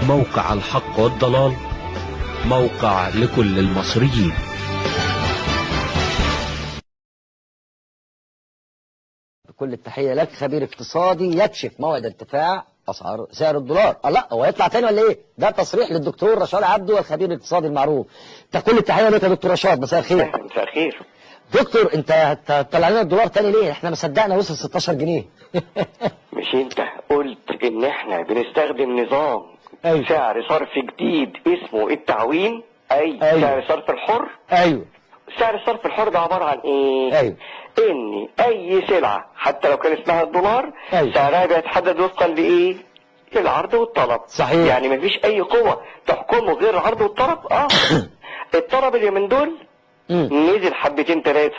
موقع الحق والضلال، موقع لكل المصريين. بكل التحية لك خبير اقتصادي يكشف موعد ارتفاع أسعار سعر الدولار. لا هو يطلع تاني ولا ايه؟ ده تصريح للدكتور رشاد عبده الخبير الاقتصادي المعروف. كل التحية لك يا دكتور رشاد، مساء الخير. مساء الخير. دكتور انت هتطلع لنا الدولار تاني ليه؟ احنا ما صدقنا وصل 16 جنيه. مش انت قلت ان احنا بنستخدم نظام أيوة. سعر صرف جديد اسمه التعويم، أيوة. سعر صرف الحر. ايوه. سعر الصرف الحر ده عبارة عن ايه؟ ايوه. ان اي سلعة حتى لو كان اسمها الدولار، أيوة. سعرها بيتحدد وفقا لايه؟ للعرض والطلب. صحيح. يعني مفيش اي قوة تحكمه غير العرض والطلب. الطلب اللي من دول نزل حبتين ثلاثة،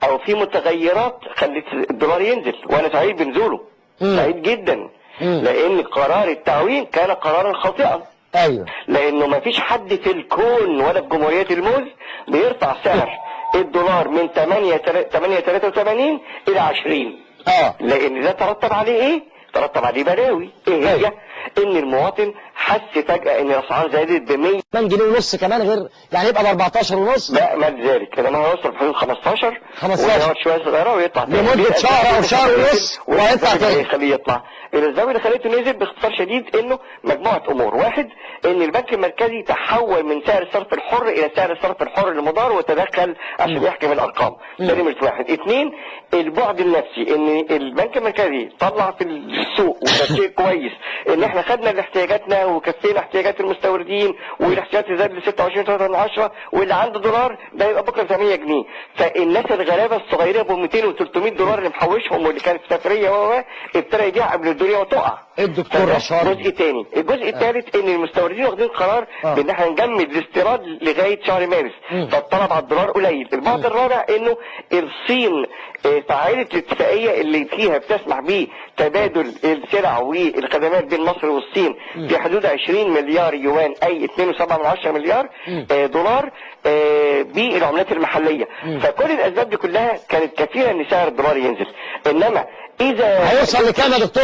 او في متغيرات خلت الدولار ينزل، وانا سعيد بنزوله، سعيد جدا، لان قرار التعويم كان قرارا خاطئا. ايوه. لانه ما فيش حد في الكون ولا في جمهورية الموز بيرفع سعر الدولار من 8.83 الى 20. لان ده ترتب عليه ايه؟ ترتب عليه بلاوي. ايه هي؟ ان المواطن حس فجأة ان الاسعار زادت ب 100 جنيه ونص كمان، غير يعني يبقى ب 14 ونص. لا ما ذلك، انما هيوصل في حدود 15 ويقعد شويه صغيره ويطلع تاني لمده شهر او شهر ونص وهيطلع تاني. يخليه يطلع. الزاويه اللي خليته نزل باختصار شديد انه مجموعه امور. واحد، ان البنك المركزي تحول من سعر الصرف الحر الى سعر الصرف الحر المضار وتدخل عشان يحكم الارقام. ده نمره واحد. اثنين، البعد النفسي، ان البنك المركزي طلع في السوق وده شيء كويس ان احنا خدنا لاحتياجاتنا وكفينا احتياجات المستوردين والاحتياجات زاد ل 26.3 واللي عنده دولار ده يبقى بكره 8 جنيه. فالناس الغلابه الصغيره ب 200 و 300 دولار اللي محوشهم واللي كانت في سفريه ابتدى يبيع قبل الدنيا وتقع. الدكتور رشاد. جزء تاني. الجزء الثالث ان المستوردين واخدين قرار بان احنا نجمد الاستيراد لغايه شهر مارس، فالطلب على الدولار قليل. البعد الرابع انه الصين فعلت الاتفاقيه اللي فيها بتسمح بتبادل السلع والخدمات بين مصر والصين في حدود 20 مليار يوان، اي 2.7 مليار دولار بالعملات المحليه. فكل الاسباب دي كلها كانت كثيره ان سعر الدولار ينزل. انما اذا هيوصل لكام يا دكتور؟